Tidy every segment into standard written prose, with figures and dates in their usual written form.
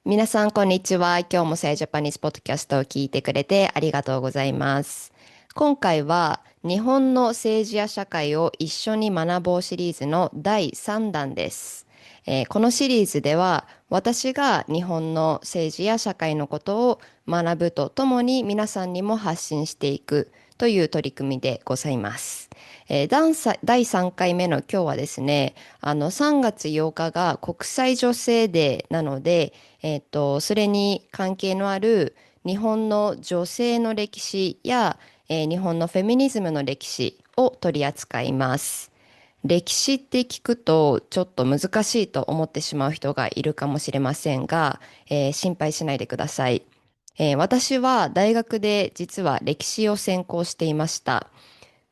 皆さん、こんにちは。今日もセイジャパニーズポッドキャストを聞いてくれてありがとうございます。今回は日本の政治や社会を一緒に学ぼうシリーズの第3弾です。このシリーズでは私が日本の政治や社会のことを学ぶとともに皆さんにも発信していくという取り組みでございます。第3回目の今日はですね、3月8日が国際女性デーなので、それに関係のある日本の女性の歴史や、日本のフェミニズムの歴史を取り扱います。歴史って聞くとちょっと難しいと思ってしまう人がいるかもしれませんが、心配しないでください。私は大学で実は歴史を専攻していました。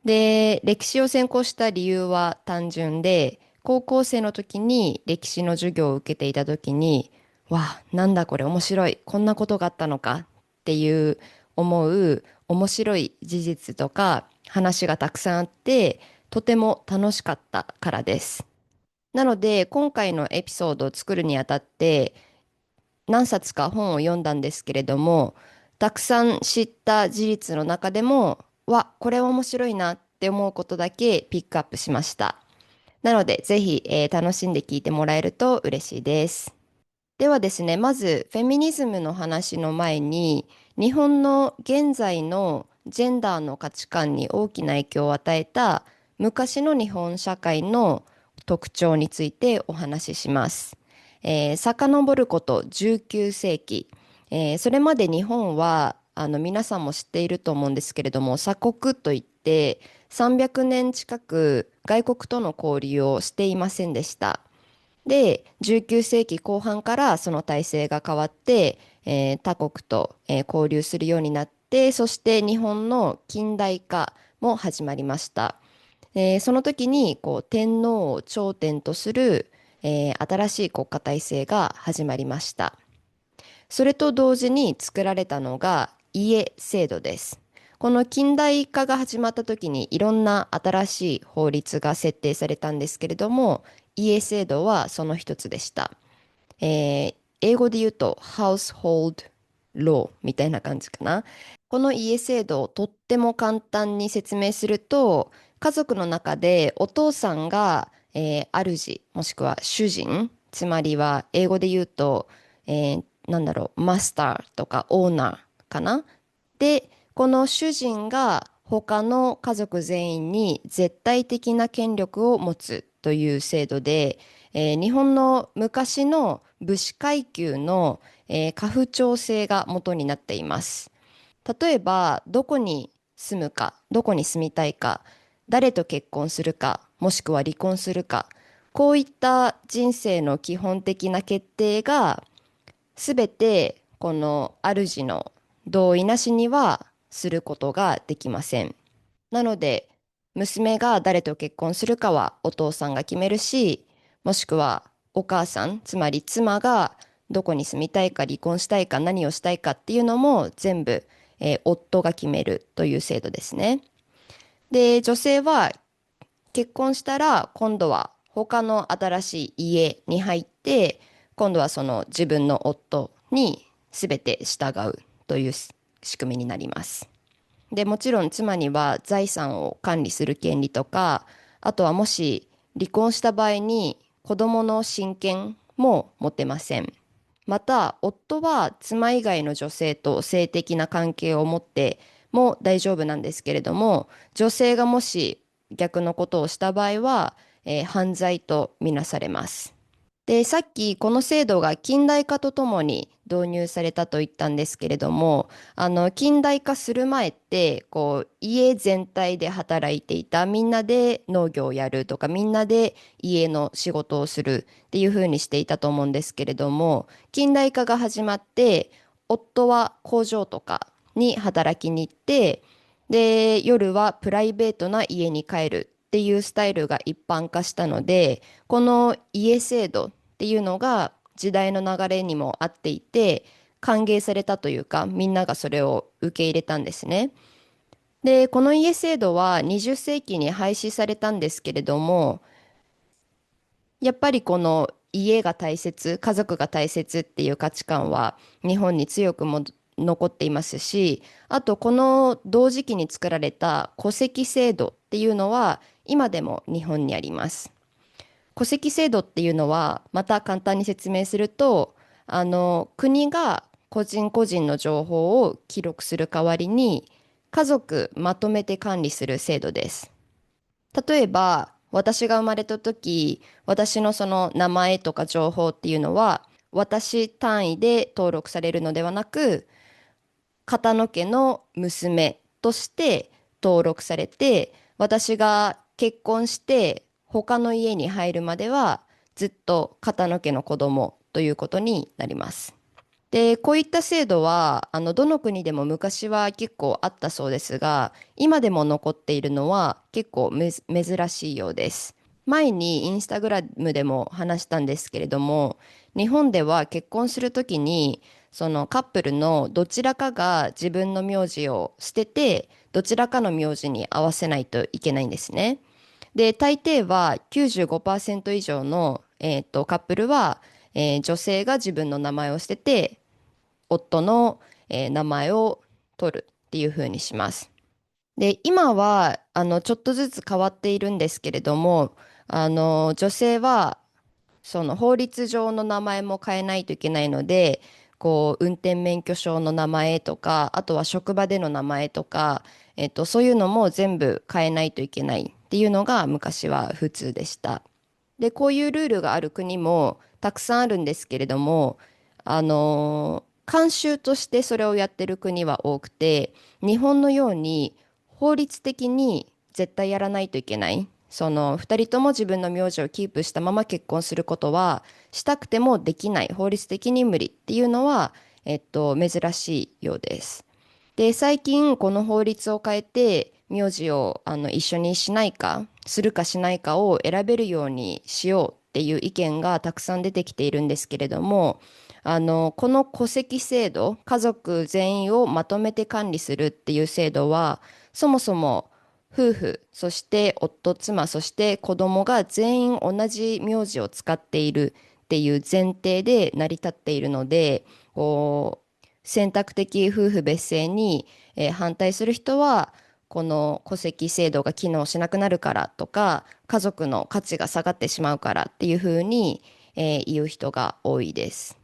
で、歴史を専攻した理由は単純で、高校生の時に歴史の授業を受けていた時に、わあ、なんだこれ面白い、こんなことがあったのかっていう思う面白い事実とか話がたくさんあって、とても楽しかったからです。なので、今回のエピソードを作るにあたって、何冊か本を読んだんですけれども、たくさん知った事実の中でも、これは面白いなって思うことだけピックアップしました。なので、ぜひ、楽しんで聞いてもらえると嬉しいです。ではですね、まず、フェミニズムの話の前に、日本の現在のジェンダーの価値観に大きな影響を与えた昔の日本社会の特徴についてお話しします。遡ること19世紀、それまで日本は皆さんも知っていると思うんですけれども、鎖国といって300年近く外国との交流をしていませんでした。で、19世紀後半からその体制が変わって、他国と、交流するようになって、そして日本の近代化も始まりました。その時に天皇を頂点とする、新しい国家体制が始まりました。それと同時に作られたのが家制度です。この近代化が始まった時にいろんな新しい法律が設定されたんですけれども、家制度はその一つでした。英語で言うと household law みたいな感じかな。この家制度をとっても簡単に説明すると、家族の中でお父さんが、主もしくは主人、つまりは英語で言うと、マスターとかオーナーかな。で、この主人が他の家族全員に絶対的な権力を持つという制度で、日本の昔の武士階級の、家父長制が元になっています。例えば、どこに住むか、どこに住みたいか、誰と結婚するか、もしくは離婚するか、こういった人生の基本的な決定が、すべてこの主の同意なしにはすることができません。なので、娘が誰と結婚するかはお父さんが決めるし、もしくはお母さん、つまり妻がどこに住みたいか、離婚したいか、何をしたいかっていうのも全部、夫が決めるという制度ですね。で、女性は結婚したら今度は他の新しい家に入って、今度はその自分の夫に全て従うという仕組みになります。で、もちろん妻には財産を管理する権利とか、あとはもし離婚した場合に子供の親権も持てません。また、夫は妻以外の女性と性的な関係を持っても大丈夫なんですけれども、女性がもし逆のことをした場合は、犯罪とみなされます。で、さっきこの制度が近代化とともに導入されたと言ったんですけれども、近代化する前って、家全体で働いていた、みんなで農業をやるとか、みんなで家の仕事をするっていう風にしていたと思うんですけれども、近代化が始まって、夫は工場とかに働きに行って、で、夜はプライベートな家に帰るっていうスタイルが一般化したので、この家制度っていうのが時代の流れにも合っていて歓迎されたというか、みんながそれを受け入れたんですね。で、この家制度は20世紀に廃止されたんですけれども、やっぱりこの家が大切、家族が大切っていう価値観は日本に強くも残っていますし、あとこの同時期に作られた戸籍制度っていうのは今でも日本にあります。戸籍制度っていうのはまた簡単に説明すると、国が個人個人の情報を記録する代わりに家族まとめて管理する制度です。例えば、私が生まれた時、私のその名前とか情報っていうのは、私単位で登録されるのではなく、片野家の娘として登録されて、私が結婚して他の家に入るまでは、ずっと片野家の子供ということになります。で、こういった制度は、どの国でも昔は結構あったそうですが、今でも残っているのは結構珍しいようです。前にインスタグラムでも話したんですけれども、日本では結婚するときに、そのカップルのどちらかが自分の名字を捨てて、どちらかの名字に合わせないといけないんですね。で、大抵は95%以上の、カップルは、女性が自分の名前を捨てて、夫の、名前を取るっていう風にします。で、今は、ちょっとずつ変わっているんですけれども、女性は、その法律上の名前も変えないといけないので、こう、運転免許証の名前とか、あとは職場での名前とか、そういうのも全部変えないといけないっていうのが昔は普通でした。で、こういうルールがある国もたくさんあるんですけれども、慣習としてそれをやってる国は多くて、日本のように法律的に絶対やらないといけない。その二人とも自分の名字をキープしたまま結婚することはしたくてもできない。法律的に無理っていうのは、珍しいようです。で、最近この法律を変えて、名字を一緒にしないか、するかしないかを選べるようにしようっていう意見がたくさん出てきているんですけれども、この戸籍制度、家族全員をまとめて管理するっていう制度は、そもそも夫婦、そして夫、妻、そして子供が全員同じ名字を使っているっていう前提で成り立っているので、こう選択的夫婦別姓に、反対する人は、この戸籍制度が機能しなくなるからとか、家族の価値が下がってしまうからっていうふうに、言う人が多いです。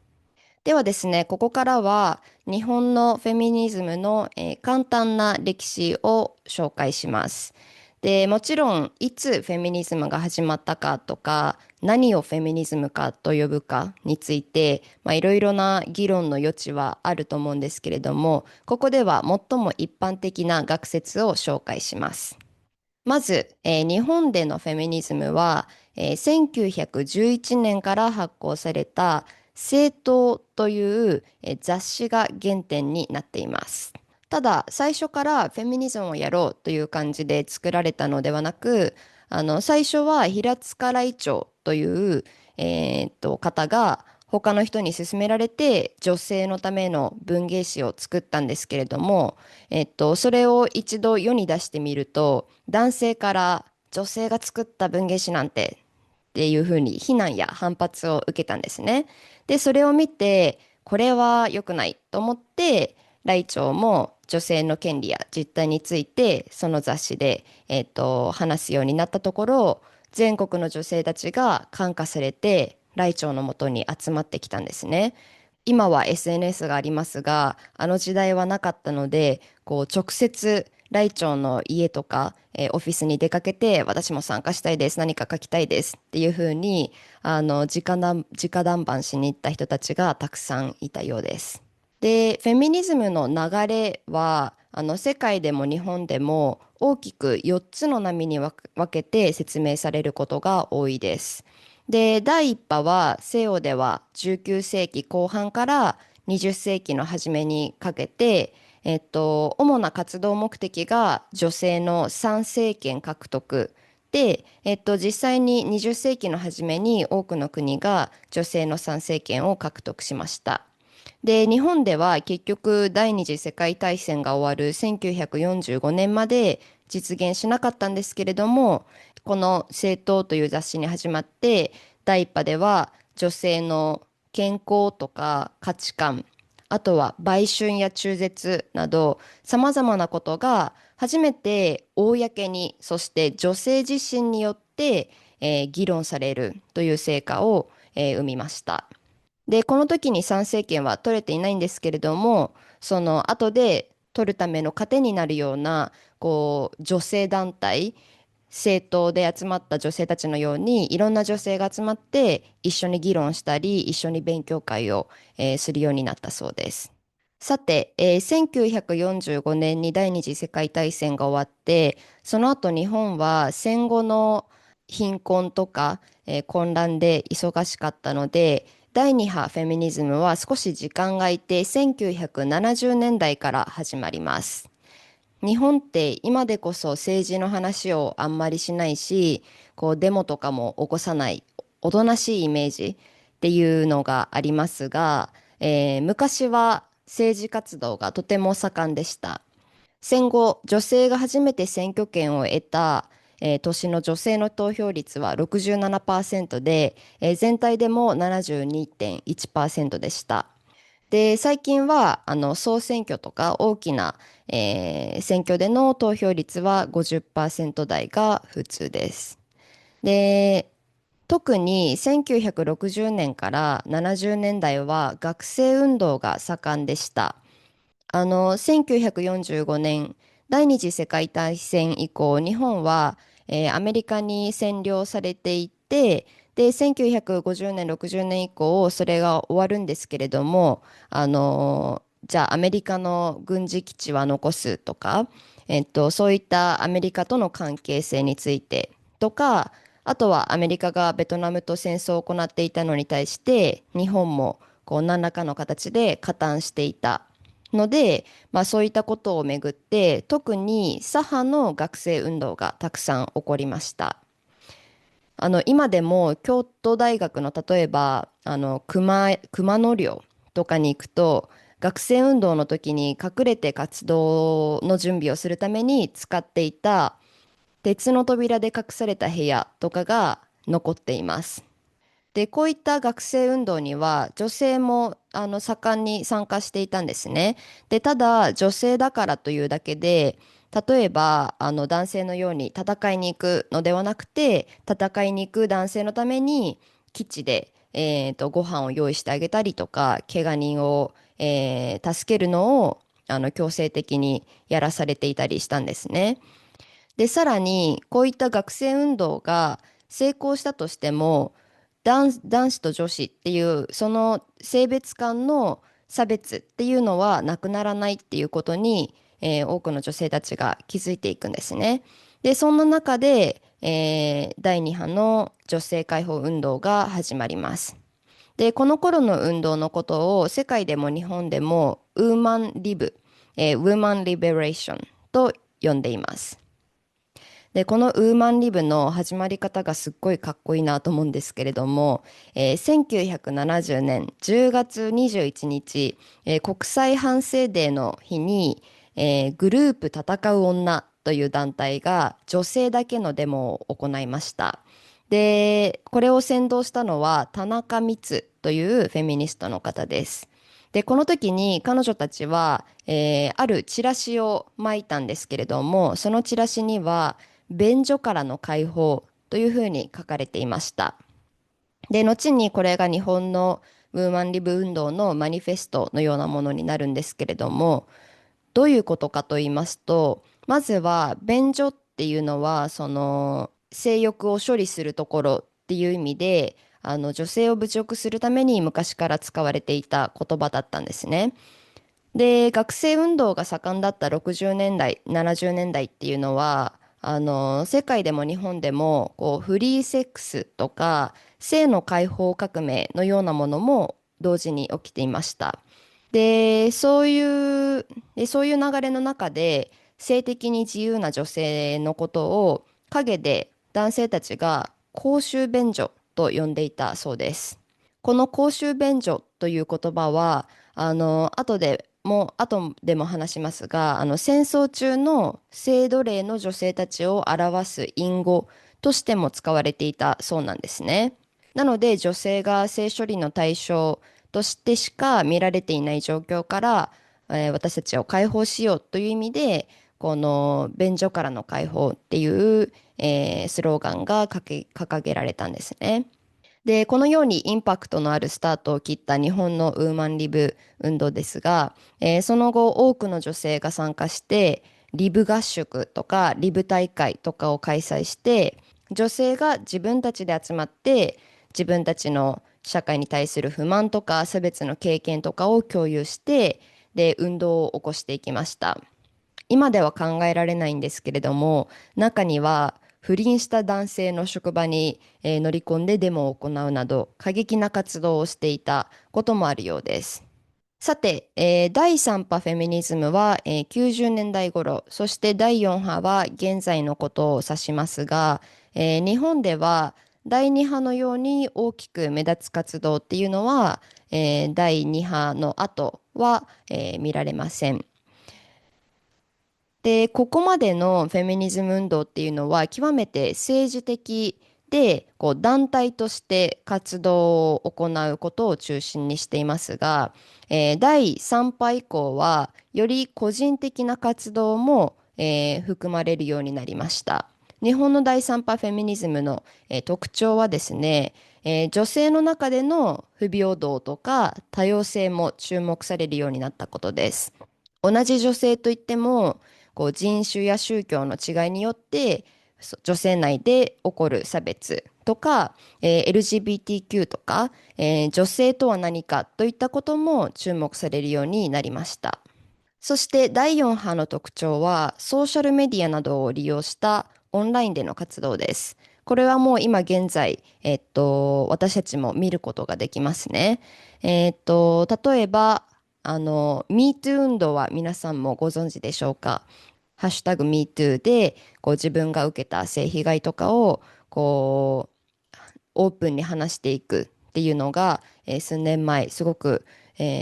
ではですね、ここからは日本のフェミニズムの、簡単な歴史を紹介します。で、もちろん、いつフェミニズムが始まったかとか、何をフェミニズムかと呼ぶかについて、いろいろな議論の余地はあると思うんですけれども、ここでは最も一般的な学説を紹介します。まず、日本でのフェミニズムは、1911年から発行された政党という、雑誌が原点になっています。ただ、最初からフェミニズムをやろうという感じで作られたのではなく、最初は平塚ら長という、方が他の人に勧められて女性のための文芸誌を作ったんですけれども、それを一度世に出してみると、男性から女性が作った文芸誌なんてっていうふうに非難や反発を受けたんですね。で、それを見て、これは良くないと思って、来長も女性の権利や実態について、その雑誌で、話すようになったところ、全国の女性たちが感化されて、来長のもとに集まってきたんですね。今は SNS がありますが、あの時代はなかったので、こう直接来町の家とか、オフィスに出かけて、私も参加したいです、何か書きたいですっていう風に、直談判しに行った人たちがたくさんいたようです。で、フェミニズムの流れは、世界でも日本でも大きく4つの波に分けて説明されることが多いです。で、第一波は西洋では19世紀後半から20世紀の初めにかけて、主な活動目的が女性の参政権獲得で、実際に20世紀の初めに多くの国が女性の参政権を獲得しました。で、日本では結局第二次世界大戦が終わる1945年まで実現しなかったんですけれども、この政党という雑誌に始まって、第一波では女性の健康とか価値観、あとは売春や中絶など様々なことが初めて公に、そして女性自身によって、議論されるという成果を、生みました。で、この時に参政権は取れていないんですけれども、その後で取るための糧になるような、女性団体、政党で集まった女性たちのように、いろんな女性が集まって一緒に議論したり、一緒に勉強会を、するようになったそうです。さて、1945年に第二次世界大戦が終わって、その後日本は戦後の貧困とか、混乱で忙しかったので、第二波フェミニズムは少し時間が空いて1970年代から始まります。日本って今でこそ政治の話をあんまりしないし、デモとかも起こさない、おとなしいイメージっていうのがありますが、昔は政治活動がとても盛んでした。戦後、女性が初めて選挙権を得た、年の女性の投票率は67%で、全体でも72.1%でした。で、最近は総選挙とか大きな、選挙での投票率は50%台が普通です。で、特に1960年から70年代は学生運動が盛んでした。1945年、第二次世界大戦以降、日本は、アメリカに占領されていて、で、1950年、60年以降、それが終わるんですけれども、じゃあアメリカの軍事基地は残すとか、そういったアメリカとの関係性についてとか、あとはアメリカがベトナムと戦争を行っていたのに対して、日本も何らかの形で加担していたので、そういったことをめぐって、特に左派の学生運動がたくさん起こりました。今でも京都大学の例えば熊野寮とかに行くと、学生運動の時に隠れて活動の準備をするために使っていた鉄の扉で隠された部屋とかが残っています。で、こういった学生運動には女性も盛んに参加していたんですね。で、ただ女性だからというだけで、例えば男性のように戦いに行くのではなくて、戦いに行く男性のために基地で、ご飯を用意してあげたりとか、怪我人を、助けるのを強制的にやらされていたりしたんですね。で、さらにこういった学生運動が成功したとしても、男子と女子っていうその性別間の差別っていうのはなくならないっていうことに、多くの女性たちが気づいていくんですね。で、そんな中で、第2波の女性解放運動が始まります。で、この頃の運動のことを世界でも日本でもウーマンリブ、ウーマンリベレーションと呼んでいます。で、このウーマンリブの始まり方がすっごいかっこいいなと思うんですけれども、1970年10月21日、国際反省デーの日に、グループ戦う女という団体が女性だけのデモを行いました。で、これを先導したのは田中光というフェミニストの方です。で、この時に彼女たちは、あるチラシを巻いたんですけれども、そのチラシには、便所からの解放というふうに書かれていました。で、後にこれが日本のウーマンリブ運動のマニフェストのようなものになるんですけれども、どういうことかと言いますと、まずは便所っていうのは、その性欲を処理するところっていう意味で、女性を侮辱するために昔から使われていた言葉だったんですね。で、学生運動が盛んだった60年代、70年代っていうのは、世界でも日本でも、フリーセックスとか、性の解放革命のようなものも同時に起きていました。で、そういう流れの中で、性的に自由な女性のことを陰で男性たちが公衆便所と呼んでいたそうです。この公衆便所という言葉は、後でも話しますが、戦争中の性奴隷の女性たちを表す隠語としても使われていたそうなんですね。なので女性が性処理の対象としてしか見られていない状況から、私たちを解放しようという意味で、この便所からの解放っていう、スローガンが掲げられたんですね。で、このようにインパクトのあるスタートを切った日本のウーマンリブ運動ですが、その後多くの女性が参加して、リブ合宿とかリブ大会とかを開催して、女性が自分たちで集まって自分たちの社会に対する不満とか差別の経験とかを共有して、で、運動を起こしていきました。今では考えられないんですけれども、中には不倫した男性の職場に、乗り込んでデモを行うなど過激な活動をしていたこともあるようです。さて、第3波フェミニズムは、90年代頃、そして第4波は現在のことを指しますが、日本では第2波のように大きく目立つ活動っていうのは、第2波の後は、見られません。で、ここまでのフェミニズム運動っていうのは極めて政治的で、こう団体として活動を行うことを中心にしていますが、第3波以降はより個人的な活動も、含まれるようになりました。日本の第3波フェミニズムの、特徴はですね、女性の中での不平等とか多様性も注目されるようになったことです。同じ女性といっても、こう人種や宗教の違いによって女性内で起こる差別とか、LGBTQ とか、女性とは何かといったことも注目されるようになりました。そして第4波の特徴はソーシャルメディアなどを利用したオンラインでの活動です。これはもう今現在、私たちも見ることができますね。例えば、MeToo 運動は皆さんもご存知でしょうか。ハッシュタグ MeToo で、こう自分が受けた性被害とかを、こう、オープンに話していくっていうのが、数年前、すごく、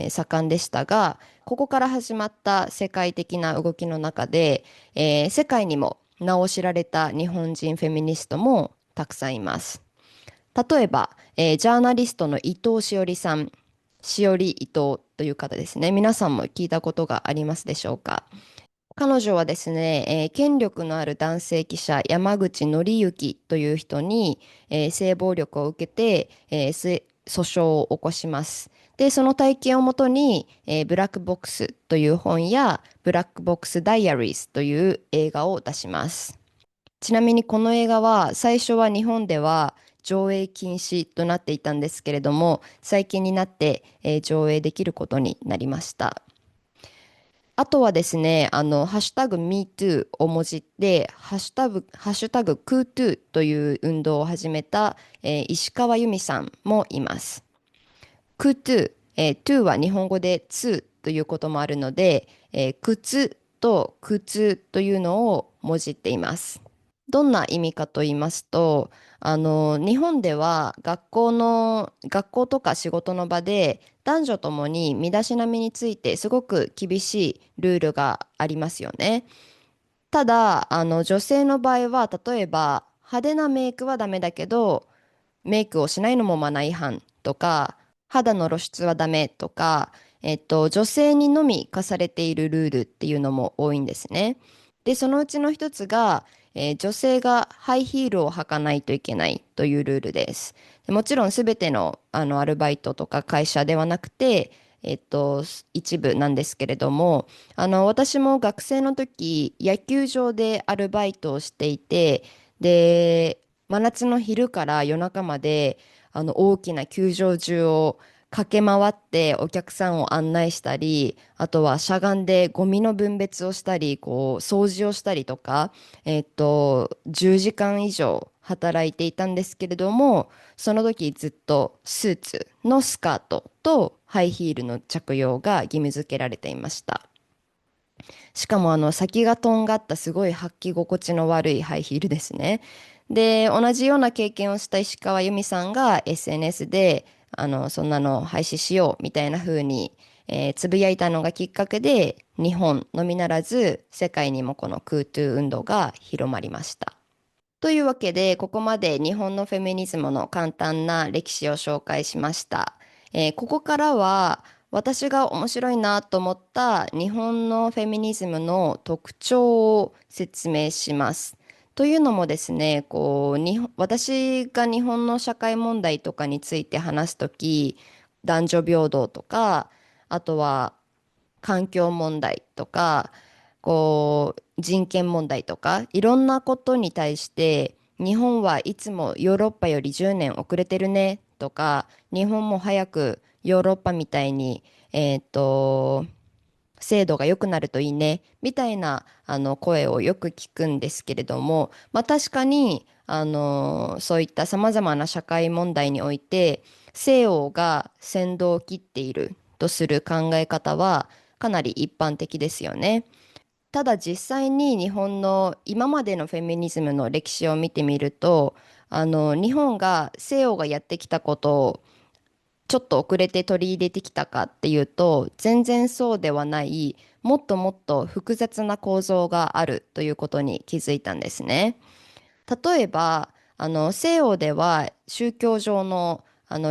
盛んでしたが、ここから始まった世界的な動きの中で、世界にも名を知られた日本人フェミニストもたくさんいます。例えば、ジャーナリストの伊藤詩織さん、詩織伊藤という方ですね。皆さんも聞いたことがありますでしょうか。彼女はですね、権力のある男性記者山口紀之という人に、性暴力を受けて、訴訟を起こします。で、その体験をもとに、ブラックボックスという本やブラックボックスダイアリーズという映画を出します。ちなみにこの映画は最初は日本では上映禁止となっていたんですけれども、最近になって、上映できることになりました。あとはですね、ハッシュタグ MeToo をもじって、ハッシュタグ KooToo という運動を始めた、石川由美さんもいます。KooToo、TO は日本語で2ということもあるので、靴と靴というのをもじっています。どんな意味かと言いますと、日本では学校とか仕事の場で男女ともに身だしなみについてすごく厳しいルールがありますよね。ただ、女性の場合は、例えば派手なメイクはダメだけど、メイクをしないのもマナー違反とか、肌の露出はダメとか、女性にのみ課されているルールっていうのも多いんですね。で、そのうちの一つが、女性がハイヒールを履かないといけないというルールです。でもちろんすべての、アルバイトとか会社ではなくて、一部なんですけれども、私も学生の時、野球場でアルバイトをしていて、で、真夏の昼から夜中まで大きな球場中を駆け回ってお客さんを案内したり、あとはしゃがんでゴミの分別をしたり、こう掃除をしたりとか、10時間以上働いていたんですけれども、その時ずっとスーツのスカートとハイヒールの着用が義務付けられていました。しかも先がとんがったすごい履き心地の悪いハイヒールですね。で、同じような経験をした石川由美さんが SNS で、そんなの廃止しようみたいな風に、つぶやいたのがきっかけで、日本のみならず世界にもこの KooToo 運動が広まりました。というわけで、ここまで日本のフェミニズムの簡単な歴史を紹介しました。ここからは私が面白いなと思った日本のフェミニズムの特徴を説明します。というのもですね、私が日本の社会問題とかについて話すとき、男女平等とか、あとは環境問題とか、人権問題とか、いろんなことに対して、日本はいつもヨーロッパより10年遅れてるねとか、日本も早くヨーロッパみたいに、制度が良くなるといいねみたいな声をよく聞くんですけれども、まあ、確かにそういったさまざまな社会問題において西欧が先導を切っているとする考え方はかなり一般的ですよね。ただ実際に日本の今までのフェミニズムの歴史を見てみると、日本が西洋がやってきたことをちょっと遅れて取り入れてきたかっていうと、全然そうではない、もっともっと複雑な構造があるということに気づいたんですね。例えば、西洋では宗教上の、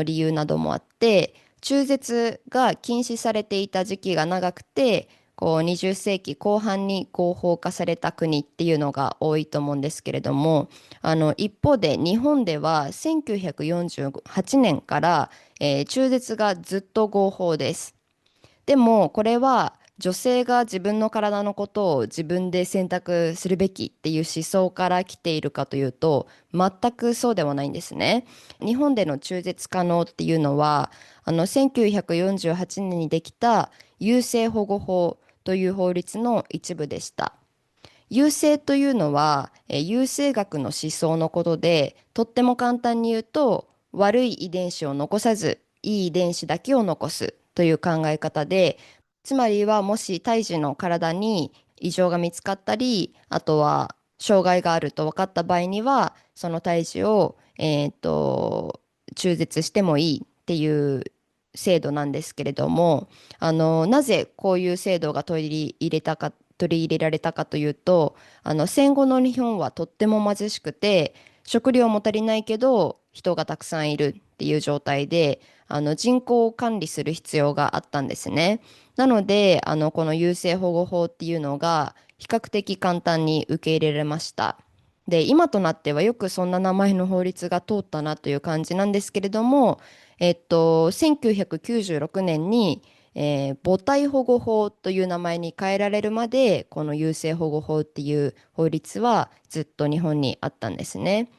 理由などもあって、中絶が禁止されていた時期が長くて、20世紀後半に合法化された国っていうのが多いと思うんですけれども、一方で日本では1948年から、中絶がずっと合法です。でもこれは女性が自分の体のことを自分で選択するべきっていう思想から来ているかというと全くそうではないんですね。日本での中絶可能っていうのは1948年にできた優生保護法という法律の一部でした。優生というのは優生学の思想のことで、とっても簡単に言うと悪い遺伝子を残さずいい遺伝子だけを残すという考え方で、つまりはもし胎児の体に異常が見つかったり、あとは障害があると分かった場合にはその胎児を、中絶してもいいっていう制度なんですけれども、なぜこういう制度が取り入れられたかというと、戦後の日本はとっても貧しくて、食料も足りないけど人がたくさんいるっていう状態で、人口を管理する必要があったんですね。なので、この優生保護法っていうのが比較的簡単に受け入れられました。で、今となってはよくそんな名前の法律が通ったなという感じなんですけれども、1996年に、母体保護法という名前に変えられるまで、この優生保護法っていう法律はずっと日本にあったんですね。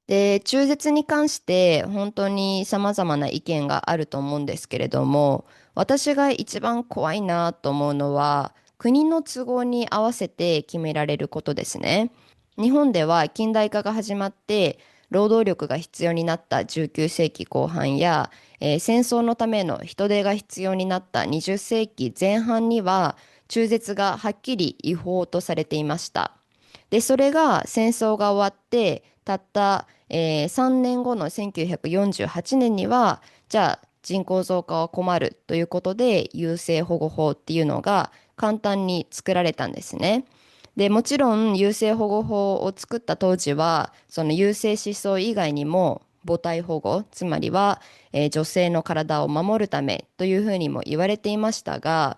で、中絶に関して本当に様々な意見があると思うんですけれども、私が一番怖いなと思うのは、国の都合に合わせて決められることですね。日本では近代化が始まって、労働力が必要になった19世紀後半や、戦争のための人手が必要になった20世紀前半には、中絶がはっきり違法とされていました。で、それが戦争が終わって、たった、3年後の1948年には、じゃあ人口増加は困るということで、優生保護法っていうのが簡単に作られたんですね。で、もちろん優生保護法を作った当時は、その優生思想以外にも、母体保護、つまりは、女性の体を守るためというふうにも言われていましたが、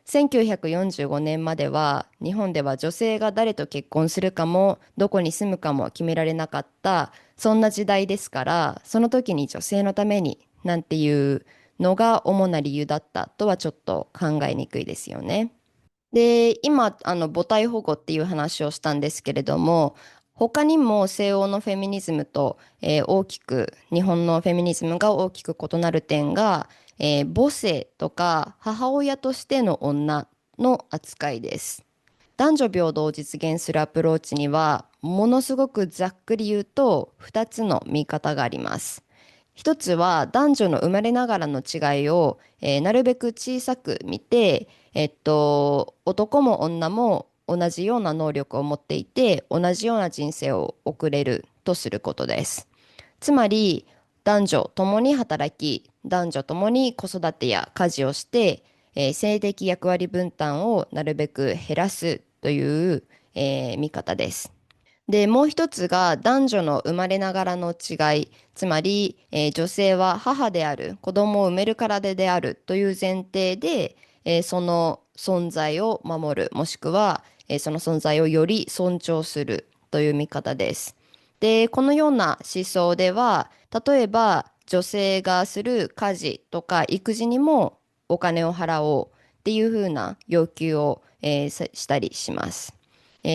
1945年までは日本では女性が誰と結婚するかもどこに住むかも決められなかった、そんな時代ですから、その時に女性のためになんていうのが主な理由だったとはちょっと考えにくいですよね。で、今、母体保護っていう話をしたんですけれども、他にも西欧のフェミニズムと、大きく、日本のフェミニズムが大きく異なる点が、母性とか母親としての女の扱いです。男女平等を実現するアプローチには、ものすごくざっくり言うと、2つの見方があります。一つは男女の生まれながらの違いを、なるべく小さく見て、男も女も同じような能力を持っていて、同じような人生を送れるとすることです。つまり、男女ともに働き、男女ともに子育てや家事をして、性的役割分担をなるべく減らすという、見方です。で、もう一つが男女の生まれながらの違い、つまり、女性は母である、子供を産める体であるという前提で、その存在を守る、もしくは、その存在をより尊重するという見方です。で、このような思想では、例えば女性がする家事とか育児にもお金を払おうっていうふうな要求を、したりします。こ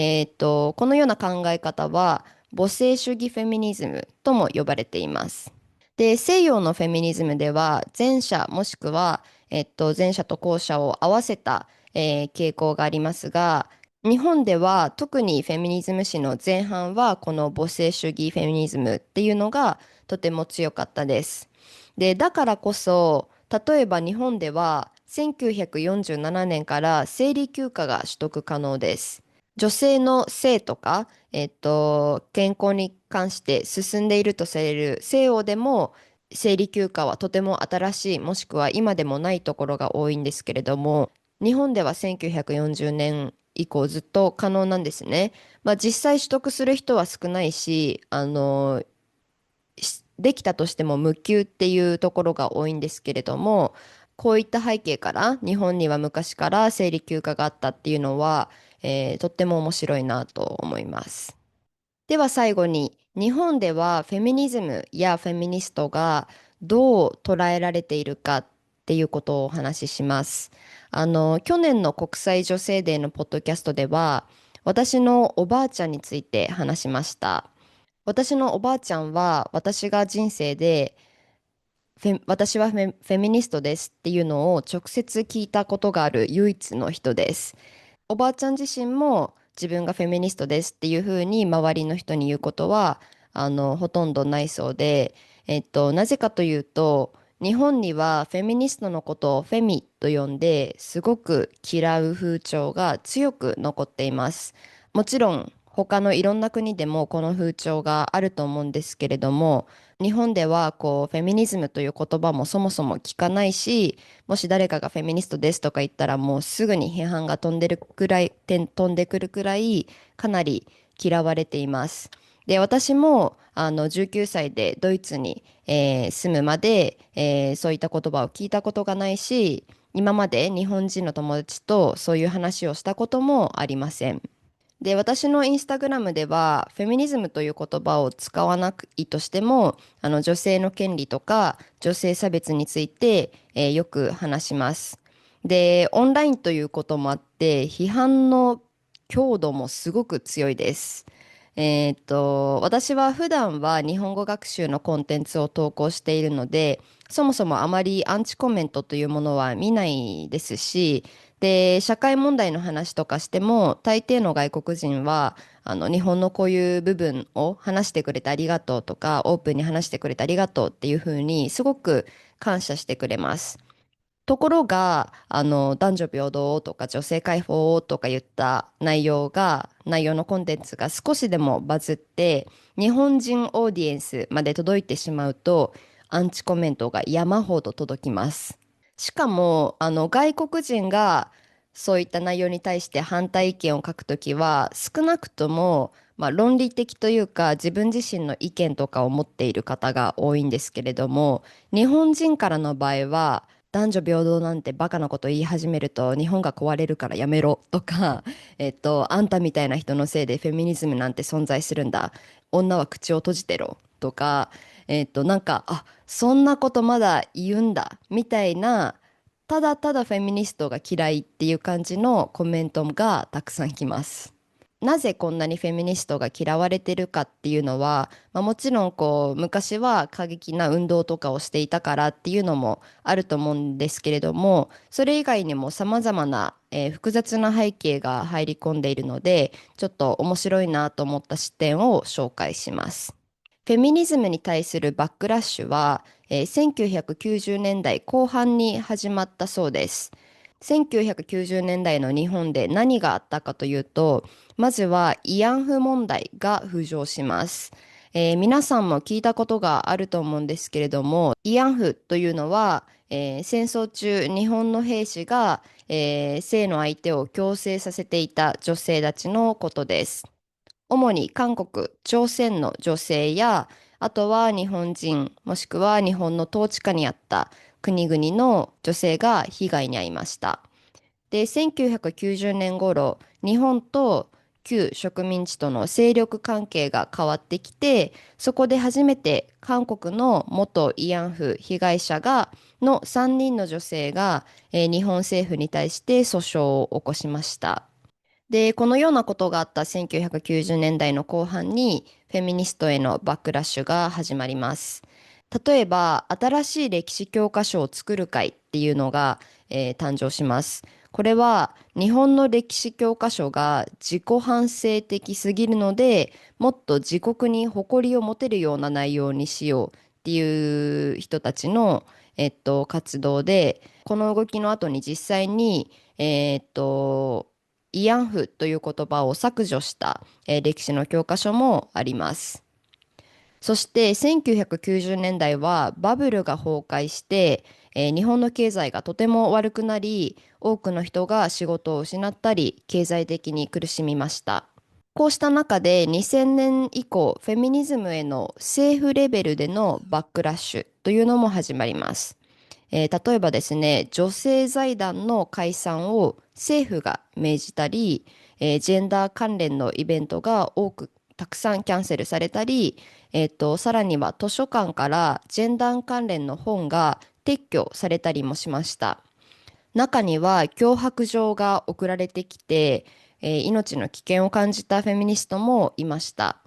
のような考え方は母性主義フェミニズムとも呼ばれています。で、西洋のフェミニズムでは前者もしくは、前者と後者を合わせた、傾向がありますが、日本では特にフェミニズム史の前半はこの母性主義フェミニズムっていうのがとても強かったです。で、だからこそ例えば日本では1947年から生理休暇が取得可能です。女性の性とか、健康に関して進んでいるとされる西欧でも生理休暇はとても新しい、もしくは今でもないところが多いんですけれども、日本では1940年以降ずっと可能なんですね。まあ、実際取得する人は少ないし、できたとしても無給っていうところが多いんですけれども、こういった背景から日本には昔から生理休暇があったっていうのは、とっても面白いなと思います。では最後に、日本ではフェミニズムやフェミニストがどう捉えられているかっていうことをお話しします。去年の国際女性デーのポッドキャストでは、私のおばあちゃんについて話しました。私のおばあちゃんは私が人生で私はフェミニストですっていうのを直接聞いたことがある唯一の人です。おばあちゃん自身も自分がフェミニストですっていうふうに周りの人に言うことはほとんどないそうで、なぜかというと日本にはフェミニストのことをフェミと呼んですごく嫌う風潮が強く残っています。もちろん他のいろんな国でもこの風潮があると思うんですけれども、日本ではこうフェミニズムという言葉もそもそも聞かないし、もし誰かがフェミニストですとか言ったらもうすぐに批判が飛んでくるくらいかなり嫌われています。で、私も19歳でドイツに、住むまで、そういった言葉を聞いたことがないし、今まで日本人の友達とそういう話をしたこともありません。で、私のインスタグラムでは、フェミニズムという言葉を使わないとしても、女性の権利とか、女性差別について、よく話します。で、オンラインということもあって、批判の強度もすごく強いです。私は普段は日本語学習のコンテンツを投稿しているので、そもそもあまりアンチコメントというものは見ないですし、で、社会問題の話とかしても、大抵の外国人は、日本のこういう部分を話してくれてありがとうとか、オープンに話してくれてありがとうっていうふうに、すごく感謝してくれます。ところが、男女平等とか女性解放とか言った内容のコンテンツが少しでもバズって、日本人オーディエンスまで届いてしまうと、アンチコメントが山ほど届きます。しかも、外国人がそういった内容に対して反対意見を書くときは、少なくとも、まあ、論理的というか、自分自身の意見とかを持っている方が多いんですけれども、日本人からの場合は、男女平等なんてバカなこと言い始めると日本が壊れるからやめろとか、あんたみたいな人のせいでフェミニズムなんて存在するんだ。女は口を閉じてろとか、なんか、あ、そんなことまだ言うんだみたいな、ただただフェミニストが嫌いっていう感じのコメントがたくさん来ます。なぜこんなにフェミニストが嫌われてるかっていうのは、まあ、もちろんこう昔は過激な運動とかをしていたからっていうのもあると思うんですけれども、それ以外にも様々な、複雑な背景が入り込んでいるので、ちょっと面白いなと思った視点を紹介します。フェミニズムに対するバックラッシュは、1990年代後半に始まったそうです。1990年代の日本で何があったかというと、まずは慰安婦問題が浮上します。皆さんも聞いたことがあると思うんですけれども、慰安婦というのは、戦争中日本の兵士が、性の相手を強制させていた女性たちのことです。主に韓国、朝鮮の女性や、あとは日本人、もしくは日本の統治下にあった国々の女性が被害に遭いました。で、1990年頃、日本と旧植民地との勢力関係が変わってきて、そこで初めて韓国の元慰安婦被害者の3人の女性が、日本政府に対して訴訟を起こしました。で、このようなことがあった1990年代の後半に、フェミニストへのバックラッシュが始まります。例えば、新しい歴史教科書を作る会っていうのが、誕生します。これは、日本の歴史教科書が自己反省的すぎるので、もっと自国に誇りを持てるような内容にしようっていう人たちの、活動で、この動きの後に実際に、慰安婦という言葉を削除した、歴史の教科書もあります。そして1990年代はバブルが崩壊して、日本の経済がとても悪くなり、多くの人が仕事を失ったり、経済的に苦しみました。こうした中で2000年以降、フェミニズムへの政府レベルでのバックラッシュというのも始まります。例えばですね、女性財団の解散を政府が命じたり、ジェンダー関連のイベントがたくさんキャンセルされたり、さらには図書館からジェンダー関連の本が撤去されたりもしました。中には脅迫状が送られてきて、命の危険を感じたフェミニストもいました。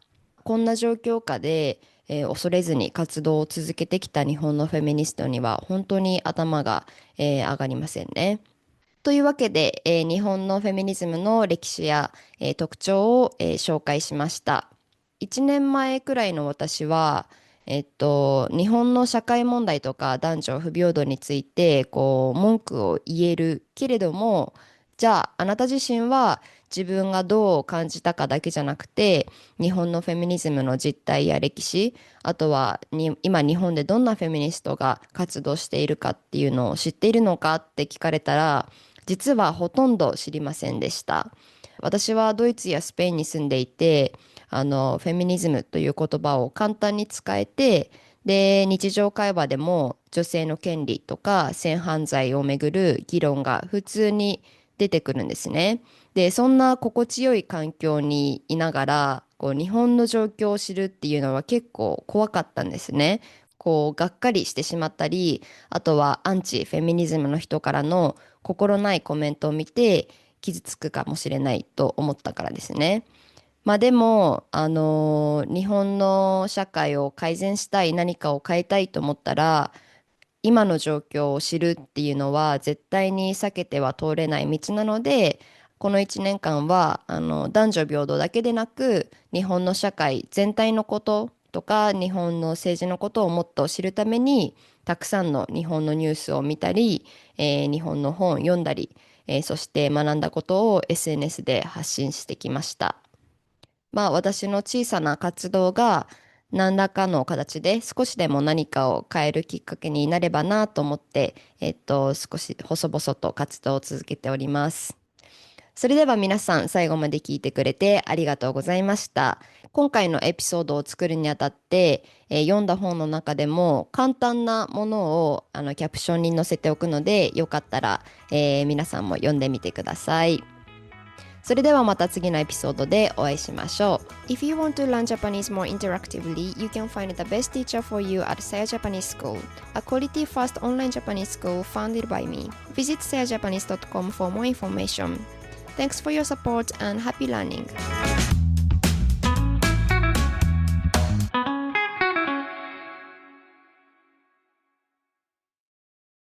こんな状況下で、恐れずに活動を続けてきた日本のフェミニストには本当に頭が、上がりませんね。というわけで、日本のフェミニズムの歴史や、特徴を、紹介しました。1年前くらいの私は、日本の社会問題とか男女不平等についてこう文句を言えるけれども、じゃああなた自身は自分がどう感じたかだけじゃなくて、日本のフェミニズムの実態や歴史、あとは今日本でどんなフェミニストが活動しているかっていうのを知っているのかって聞かれたら、実はほとんど知りませんでした。私はドイツやスペインに住んでいて、フェミニズムという言葉を簡単に使えて、で、日常会話でも女性の権利とか性犯罪をめぐる議論が普通に出てくるんですね。で、そんな心地よい環境にいながら、こう日本の状況を知るっていうのは結構怖かったんですね。こう、がっかりしてしまったり、あとはアンチフェミニズムの人からの心ないコメントを見て傷つくかもしれないと思ったからですね。まあでも、日本の社会を改善したい、何かを変えたいと思ったら、今の状況を知るっていうのは絶対に避けては通れない道なので、この1年間は、男女平等だけでなく、日本の社会全体のこととか、日本の政治のことをもっと知るために、たくさんの日本のニュースを見たり、日本の本を読んだり、そして学んだことを SNS で発信してきました。まあ私の小さな活動が何らかの形で少しでも何かを変えるきっかけになればなと思って、少し細々と活動を続けております。それでは皆さん最後まで聞いてくれてありがとうございました。今回のエピソードを作るにあたって、読んだ本の中でも簡単なものをキャプションに載せておくので、よかったら、皆さんも読んでみてください。それではまた次のエピソードでお会いしましょう。If you want to learn Japanese more interactively, you can find the best teacher for you at Saya Japanese School, a quality-first online Japanese school founded by me. Visit sayajapanese.com for more information. Thanks for your support and happy learning!